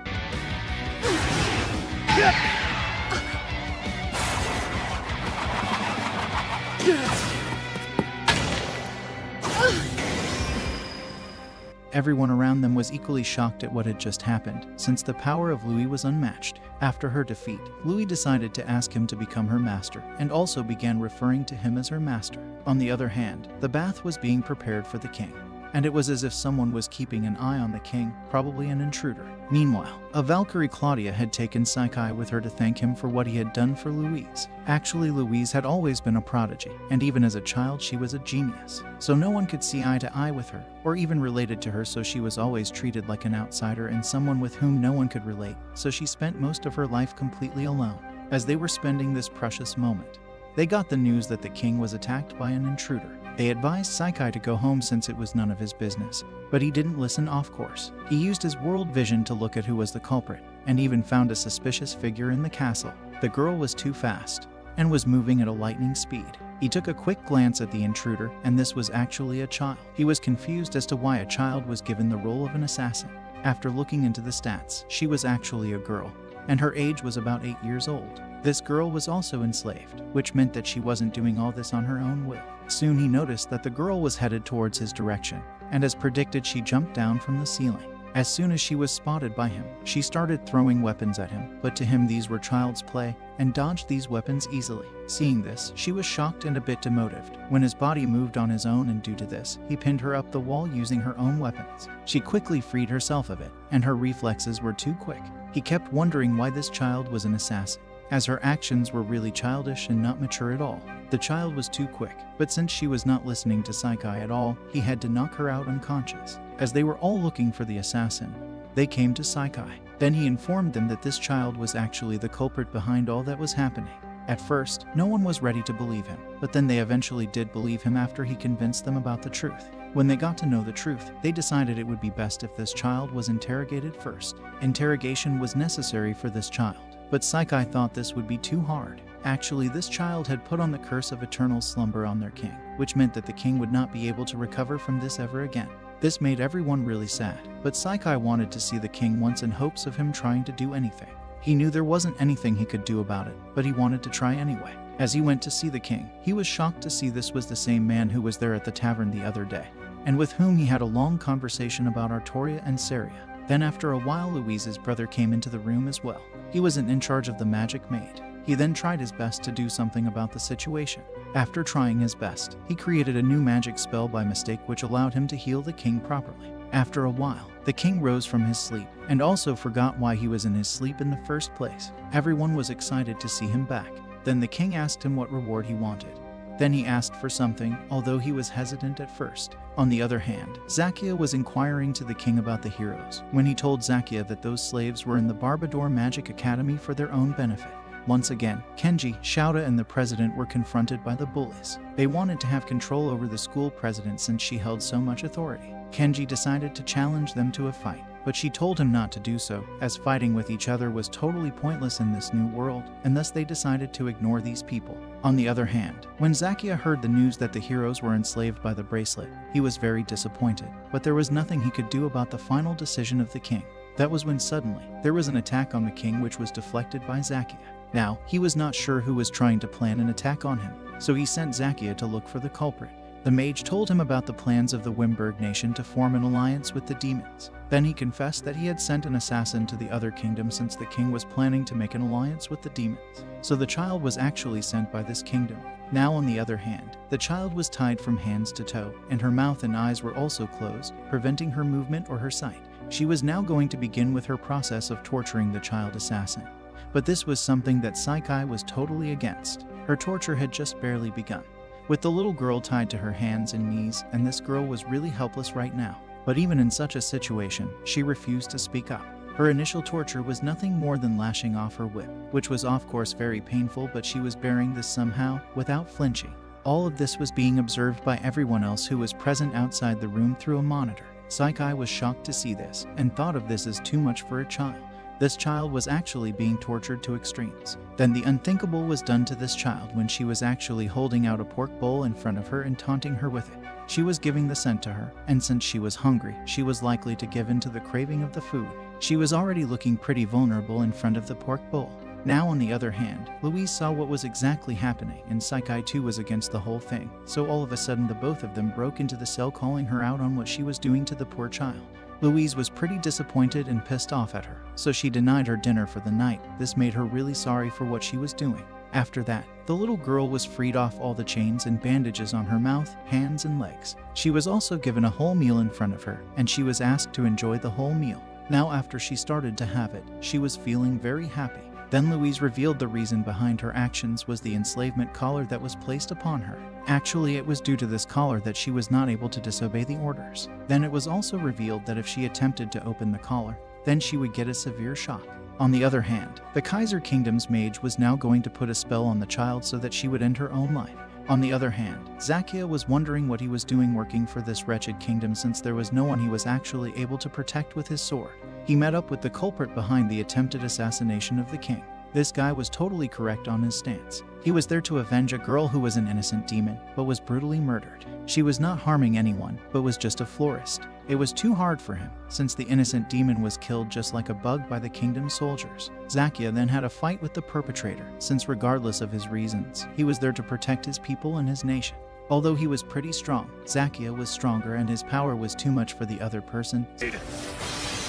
Everyone around them was equally shocked at what had just happened, since the power of Louis was unmatched. After her defeat, Louis decided to ask him to become her master, and also began referring to him as her master. On the other hand, the bath was being prepared for the king, and it was as if someone was keeping an eye on the king, probably an intruder. Meanwhile, a Valkyrie Claudia had taken Saikai with her to thank him for what he had done for Louise. Actually, Louise had always been a prodigy, and even as a child she was a genius. So no one could see eye to eye with her, or even related to her, so she was always treated like an outsider and someone with whom no one could relate, so she spent most of her life completely alone. As they were spending this precious moment, they got the news that the king was attacked by an intruder. They advised Saikai to go home since it was none of his business, but he didn't listen, of course. He used his world vision to look at who was the culprit, and even found a suspicious figure in the castle. The girl was too fast, and was moving at a lightning speed. He took a quick glance at the intruder, and this was actually a child. He was confused as to why a child was given the role of an assassin. After looking into the stats, she was actually a girl, and her age was about 8 years old. This girl was also enslaved, which meant that she wasn't doing all this on her own will. Soon he noticed that the girl was headed towards his direction, and as predicted, she jumped down from the ceiling. As soon as she was spotted by him, she started throwing weapons at him, but to him these were child's play, and dodged these weapons easily. Seeing this, she was shocked and a bit demotivated. When his body moved on his own, and due to this, he pinned her up the wall using her own weapons. She quickly freed herself of it, and her reflexes were too quick. He kept wondering why this child was an assassin, as her actions were really childish and not mature at all. The child was too quick, but since she was not listening to Saikai at all, he had to knock her out unconscious. As they were all looking for the assassin, they came to Saikai. Then he informed them that this child was actually the culprit behind all that was happening. At first, no one was ready to believe him, but then they eventually did believe him after he convinced them about the truth. When they got to know the truth, they decided it would be best if this child was interrogated first. Interrogation was necessary for this child, but Saikai thought this would be too hard. Actually, this child had put on the curse of eternal slumber on their king, which meant that the king would not be able to recover from this ever again. This made everyone really sad, but Saikai wanted to see the king once in hopes of him trying to do anything. He knew there wasn't anything he could do about it, but he wanted to try anyway. As he went to see the king, he was shocked to see this was the same man who was there at the tavern the other day, and with whom he had a long conversation about Artoria and Saria. Then after a while, Louise's brother came into the room as well. He wasn't in charge of the magic maid. He then tried his best to do something about the situation. After trying his best, he created a new magic spell by mistake which allowed him to heal the king properly. After a while, the king rose from his sleep and also forgot why he was in his sleep in the first place. Everyone was excited to see him back. Then the king asked him what reward he wanted. Then he asked for something, although he was hesitant at first. On the other hand, Zakia was inquiring to the king about the heroes, when he told Zakia that those slaves were in the Barbador Magic Academy for their own benefit. Once again, Kenji, Shouta, and the president were confronted by the bullies. They wanted to have control over the school president since she held so much authority. Kenji decided to challenge them to a fight. but she told him not to do so, as fighting with each other was totally pointless in this new world, and thus they decided to ignore these people. On the other hand, when Zacchaeus heard the news that the heroes were enslaved by the bracelet, he was very disappointed, but there was nothing he could do about the final decision of the king. That was when suddenly, there was an attack on the king which was deflected by Zacchaeus. Now, he was not sure who was trying to plan an attack on him, so he sent Zacchaeus to look for the culprit. The mage told him about the plans of the Wimberg nation to form an alliance with the demons. Then he confessed that he had sent an assassin to the other kingdom since the king was planning to make an alliance with the demons. So the child was actually sent by this kingdom. Now on the other hand, the child was tied from hands to toe, and her mouth and eyes were also closed, preventing her movement or her sight. She was now going to begin with her process of torturing the child assassin. But this was something that Saikai was totally against. Her torture had just barely begun, with the little girl tied to her hands and knees, and this girl was really helpless right now. But even in such a situation, she refused to speak up. Her initial torture was nothing more than lashing off her whip, which was of course very painful, but she was bearing this somehow, without flinching. All of this was being observed by everyone else who was present outside the room through a monitor. Saikai was shocked to see this, and thought of this as too much for a child. This child was actually being tortured to extremes. Then the unthinkable was done to this child when she was actually holding out a pork bowl in front of her and taunting her with it. She was giving the scent to her, and since she was hungry, she was likely to give in to the craving of the food. She was already looking pretty vulnerable in front of the pork bowl. Now on the other hand, Louise saw what was exactly happening, and Saikai too was against the whole thing. So all of a sudden the both of them broke into the cell, calling her out on what she was doing to the poor child. Louise was pretty disappointed and pissed off at her, so she denied her dinner for the night. This made her really sorry for what she was doing. After that, the little girl was freed off all the chains and bandages on her mouth, hands, and legs. She was also given a whole meal in front of her, and she was asked to enjoy the whole meal. Now after she started to have it, she was feeling very happy. Then Louise revealed the reason behind her actions was the enslavement collar that was placed upon her. Actually, it was due to this collar that she was not able to disobey the orders. Then it was also revealed that if she attempted to open the collar, then she would get a severe shock. On the other hand, the Kaiser Kingdom's mage was now going to put a spell on the child so that she would end her own life. On the other hand, Zacchaeus was wondering what he was doing working for this wretched kingdom since there was no one he was actually able to protect with his sword. He met up with the culprit behind the attempted assassination of the king. This guy was totally correct on his stance. He was there to avenge a girl who was an innocent demon, but was brutally murdered. She was not harming anyone, but was just a florist. It was too hard for him, since the innocent demon was killed just like a bug by the kingdom's soldiers. Zacchaeus then had a fight with the perpetrator, since regardless of his reasons, he was there to protect his people and his nation. Although he was pretty strong, Zacchaeus was stronger and his power was too much for the other person.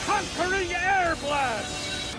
Conquering air blast!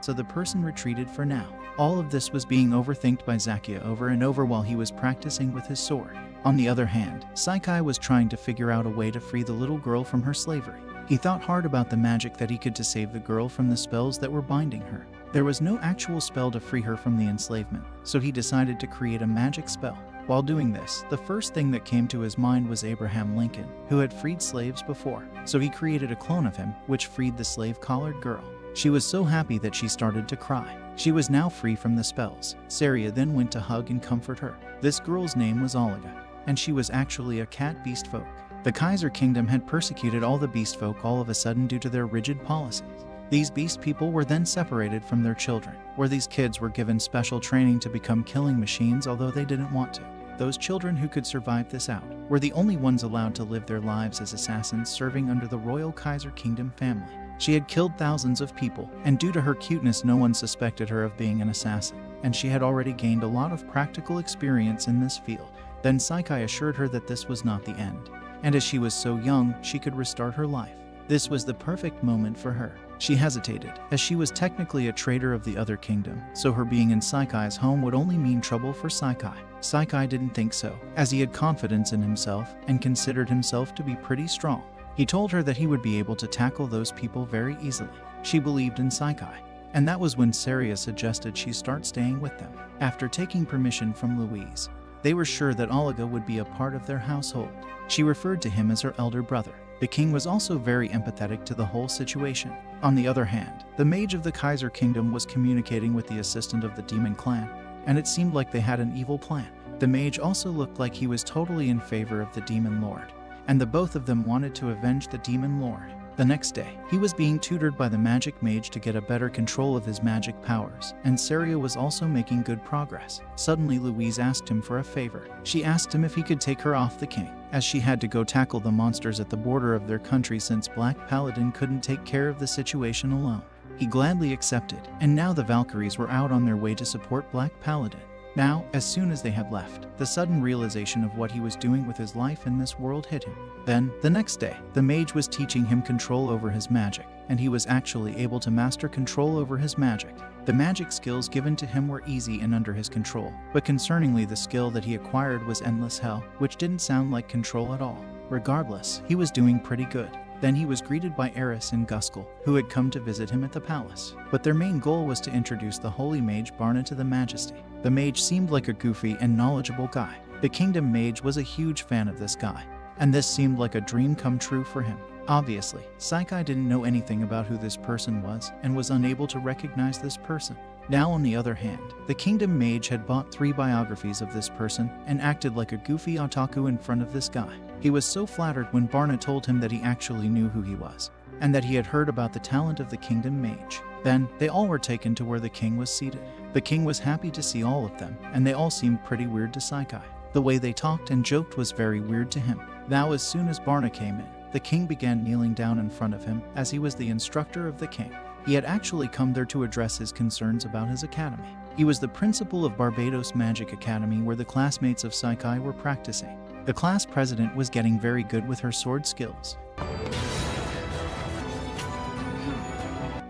So the person retreated for now. All of this was being overthinked by Zacchaeus over and over while he was practicing with his sword. On the other hand, Saikai was trying to figure out a way to free the little girl from her slavery. He thought hard about the magic that he could to save the girl from the spells that were binding her. There was no actual spell to free her from the enslavement, so he decided to create a magic spell. While doing this, the first thing that came to his mind was Abraham Lincoln, who had freed slaves before. So he created a clone of him, which freed the slave-collared girl. She was so happy that she started to cry. She was now free from the spells. Saria then went to hug and comfort her. This girl's name was Olga, and she was actually a cat beast folk. The Kaiser Kingdom had persecuted all the beast folk all of a sudden due to their rigid policies. These beast people were then separated from their children, where these kids were given special training to become killing machines although they didn't want to. Those children who could survive this out were the only ones allowed to live their lives as assassins serving under the royal Kaiser Kingdom family. She had killed thousands of people, and due to her cuteness no one suspected her of being an assassin, and she had already gained a lot of practical experience in this field. Then Saikai assured her that this was not the end, and as she was so young, she could restart her life. This was the perfect moment for her. She hesitated, as she was technically a traitor of the other kingdom, so her being in Saikai's home would only mean trouble for Saikai. Saikai didn't think so, as he had confidence in himself and considered himself to be pretty strong. He told her that he would be able to tackle those people very easily. She believed in Saikai, and that was when Saria suggested she start staying with them. After taking permission from Louise, they were sure that Olga would be a part of their household. She referred to him as her elder brother. The king was also very empathetic to the whole situation. On the other hand, the mage of the Kaiser Kingdom was communicating with the assistant of the demon clan, and it seemed like they had an evil plan. The mage also looked like he was totally in favor of the demon lord, and the both of them wanted to avenge the demon lord. The next day, he was being tutored by the magic mage to get a better control of his magic powers, and Saria was also making good progress. Suddenly, Louise asked him for a favor. She asked him if he could take her off the king, as she had to go tackle the monsters at the border of their country since Black Paladin couldn't take care of the situation alone. He gladly accepted, and now the Valkyries were out on their way to support Black Paladin. Now, as soon as they had left, the sudden realization of what he was doing with his life in this world hit him. Then, the next day, the mage was teaching him control over his magic, and he was actually able to master control over his magic. The magic skills given to him were easy and under his control, but concerningly the skill that he acquired was Endless Hell, which didn't sound like control at all. Regardless, he was doing pretty good. Then he was greeted by Eris and Guskel, who had come to visit him at the palace. But their main goal was to introduce the holy mage Barna to the majesty. The mage seemed like a goofy and knowledgeable guy. The kingdom mage was a huge fan of this guy, and this seemed like a dream come true for him. Obviously, Psyche didn't know anything about who this person was and was unable to recognize this person. Now, on the other hand, the kingdom mage had bought 3 biographies of this person and acted like a goofy otaku in front of this guy. He was so flattered when Barna told him that he actually knew who he was, and that he had heard about the talent of the kingdom mage. Then, they all were taken to where the king was seated. The king was happy to see all of them, and they all seemed pretty weird to Psyche. The way they talked and joked was very weird to him. Now, as soon as Barna came in, the king began kneeling down in front of him, as he was the instructor of the king. He had actually come there to address his concerns about his academy. He was the principal of Barbados Magic Academy, where the classmates of Psyche were practicing. The class president was getting very good with her sword skills.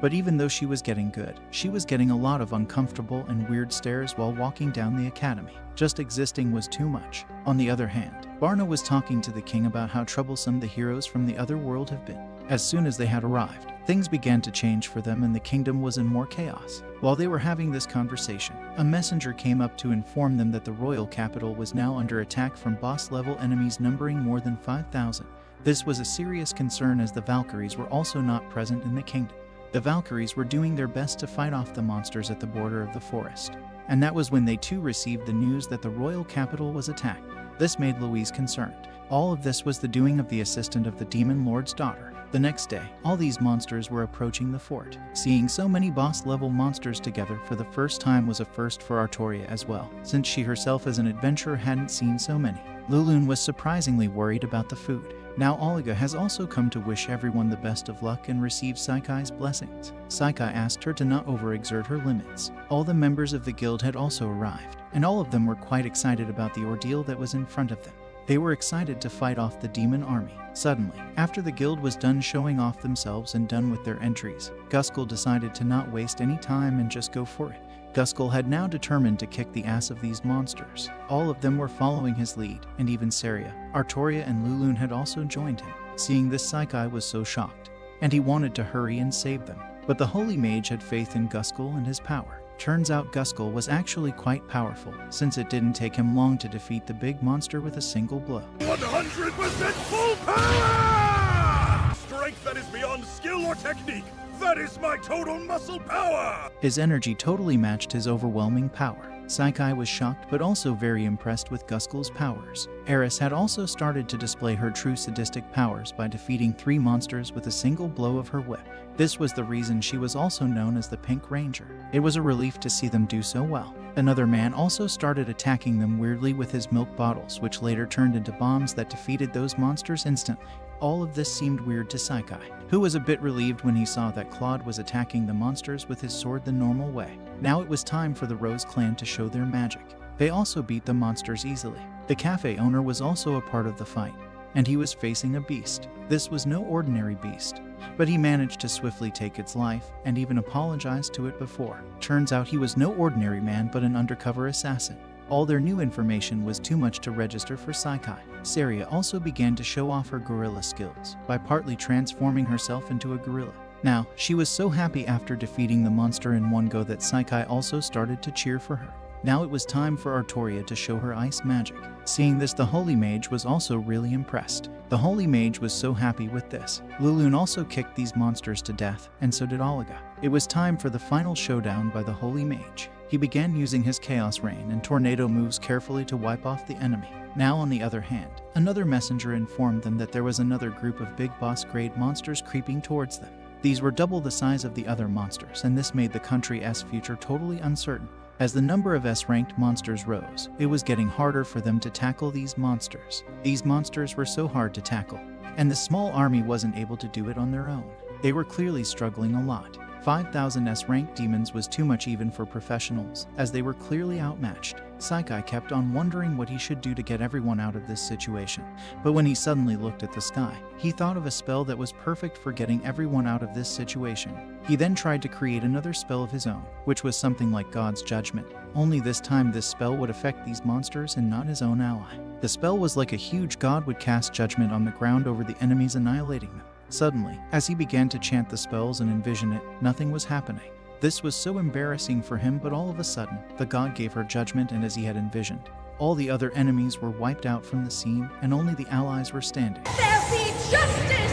But even though she was getting good, she was getting a lot of uncomfortable and weird stares while walking down the academy. Just existing was too much. On the other hand, Barna was talking to the king about how troublesome the heroes from the other world have been. As soon as they had arrived, things began to change for them and the kingdom was in more chaos. While they were having this conversation, a messenger came up to inform them that the royal capital was now under attack from boss-level enemies numbering more than 5,000. This was a serious concern as the Valkyries were also not present in the kingdom. The Valkyries were doing their best to fight off the monsters at the border of the forest. And that was when they too received the news that the royal capital was attacked. This made Louise concerned. All of this was the doing of the assistant of the demon lord's daughter. The next day, all these monsters were approaching the fort. Seeing so many boss-level monsters together for the first time was a first for Artoria as well, since she herself as an adventurer hadn't seen so many. Lulun was surprisingly worried about the food. Now Olga has also come to wish everyone the best of luck and receive Psyche's blessings. Psyche asked her to not overexert her limits. All the members of the guild had also arrived, and all of them were quite excited about the ordeal that was in front of them. They were excited to fight off the demon army. Suddenly, after the guild was done showing off themselves and done with their entries, Guskel decided to not waste any time and just go for it. Guskel had now determined to kick the ass of these monsters. All of them were following his lead, and even Saria, Artoria, and Lulun had also joined him. Seeing this, Psyche was so shocked, and he wanted to hurry and save them. But the holy mage had faith in Guskel and his power. Turns out Guskel was actually quite powerful, since it didn't take him long to defeat the big monster with a single blow. 100% full power! Strength that is beyond skill or technique. That is my total muscle power! His energy totally matched his overwhelming power. Psyche was shocked but also very impressed with Guskel's powers. Eris had also started to display her true sadistic powers by defeating 3 monsters with a single blow of her whip. This was the reason she was also known as the Pink Ranger. It was a relief to see them do so well. Another man also started attacking them weirdly with his milk bottles, which later turned into bombs that defeated those monsters instantly. All of this seemed weird to Psyche, who was a bit relieved when he saw that Claude was attacking the monsters with his sword the normal way. Now it was time for the Rose clan to show their magic. They also beat the monsters easily. The cafe owner was also a part of the fight, and he was facing a beast. This was no ordinary beast, but he managed to swiftly take its life and even apologized to it before. Turns out he was no ordinary man but an undercover assassin. All their new information was too much to register for Psyche. Saria also began to show off her gorilla skills by partly transforming herself into a gorilla. Now, she was so happy after defeating the monster in one go that Psyche also started to cheer for her. Now it was time for Artoria to show her ice magic. Seeing this, the Holy Mage was also really impressed. The Holy Mage was so happy with this. Lulun also kicked these monsters to death, and so did Olga. It was time for the final showdown by the Holy Mage. He began using his Chaos Rain and Tornado moves carefully to wipe off the enemy. Now, on the other hand, another messenger informed them that there was another group of big boss-grade monsters creeping towards them. These were double the size of the other monsters, and this made the country's future totally uncertain. As the number of S-ranked monsters rose, it was getting harder for them to tackle these monsters. These monsters were so hard to tackle, and the small army wasn't able to do it on their own. They were clearly struggling a lot. 5,000 S-ranked demons was too much even for professionals, as they were clearly outmatched. Saikai kept on wondering what he should do to get everyone out of this situation, but when he suddenly looked at the sky, he thought of a spell that was perfect for getting everyone out of this situation. He then tried to create another spell of his own, which was something like God's judgment, only this time this spell would affect these monsters and not his own ally. The spell was like a huge god would cast judgment on the ground over the enemies, annihilating them. Suddenly, as he began to chant the spells and envision it, nothing was happening. This was so embarrassing for him, but all of a sudden, the god gave her judgment, and as he had envisioned, all the other enemies were wiped out from the scene, and only the allies were standing. There be justice!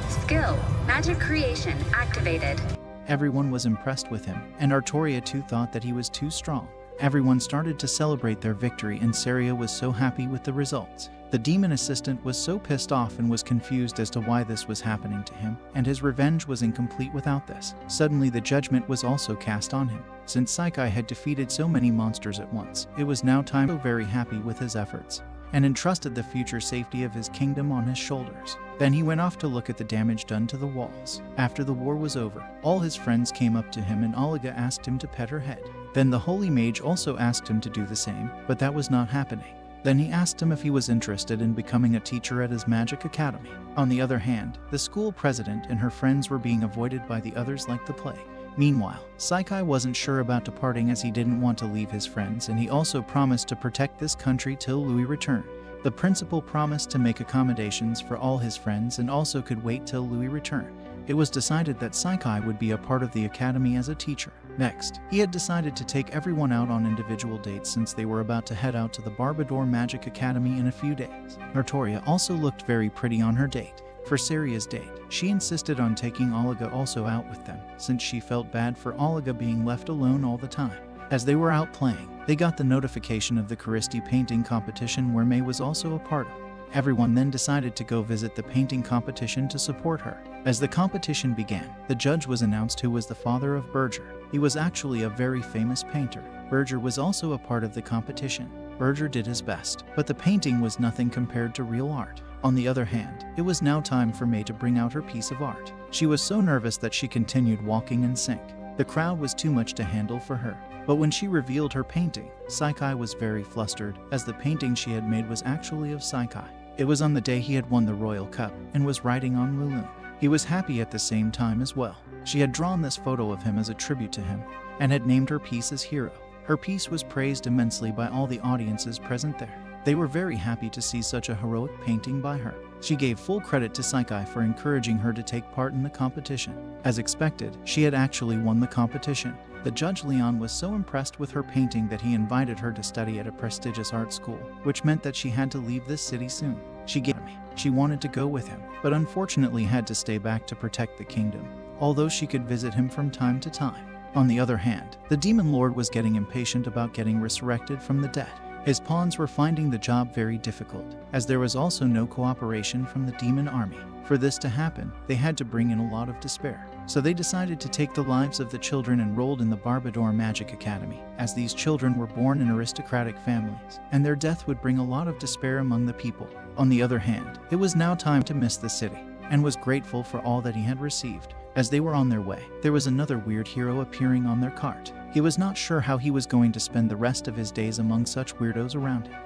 Skill, magic creation activated. Everyone was impressed with him, and Artoria too thought that he was too strong. Everyone started to celebrate their victory, and Saria was so happy with the results. The demon assistant was so pissed off and was confused as to why this was happening to him, and his revenge was incomplete without this. Suddenly the judgment was also cast on him. Since Saikai had defeated so many monsters at once, it was now time. So very happy with his efforts, and entrusted the future safety of his kingdom on his shoulders. Then he went off to look at the damage done to the walls. After the war was over, all his friends came up to him, and Oliga asked him to pet her head. Then the holy mage also asked him to do the same, but that was not happening. Then he asked him if he was interested in becoming a teacher at his magic academy. On the other hand, the school president and her friends were being avoided by the others like the plague. Meanwhile, Saikai wasn't sure about departing, as he didn't want to leave his friends, and he also promised to protect this country till Louis returned. The principal promised to make accommodations for all his friends and also could wait till Louis returned. It was decided that Saikai would be a part of the academy as a teacher. Next, he had decided to take everyone out on individual dates, since they were about to head out to the Barbador Magic Academy in a few days. Artoria also looked very pretty on her date. For Saria's date, she insisted on taking Oliga also out with them, since she felt bad for Oliga being left alone all the time. As they were out playing, they got the notification of the Christie painting competition, where May was also a part of. Everyone then decided to go visit the painting competition to support her. As the competition began, the judge was announced, who was the father of Berger. He was actually a very famous painter. Berger was also a part of the competition. Berger did his best, but the painting was nothing compared to real art. On the other hand, it was now time for May to bring out her piece of art. She was so nervous that she continued walking in sync. The crowd was too much to handle for her. But when she revealed her painting, Saikai was very flustered, as the painting she had made was actually of Saikai. It was on the day he had won the Royal Cup and was riding on Lulun. He was happy at the same time as well. She had drawn this photo of him as a tribute to him and had named her piece as Hero. Her piece was praised immensely by all the audiences present there. They were very happy to see such a heroic painting by her. She gave full credit to Saikai for encouraging her to take part in the competition. As expected, she had actually won the competition. The judge Leon was so impressed with her painting that he invited her to study at a prestigious art school, which meant that she had to leave this city soon. She wanted to go with him, but unfortunately had to stay back to protect the kingdom, although she could visit him from time to time. On the other hand, the demon lord was getting impatient about getting resurrected from the dead. His pawns were finding the job very difficult, as there was also no cooperation from the demon army. For this to happen, they had to bring in a lot of despair. So they decided to take the lives of the children enrolled in the Barbador Magic Academy, as these children were born in aristocratic families, and their death would bring a lot of despair among the people. On the other hand, it was now time to miss the city, and was grateful for all that he had received. As they were on their way, there was another weird hero appearing on their cart. He was not sure how he was going to spend the rest of his days among such weirdos around him.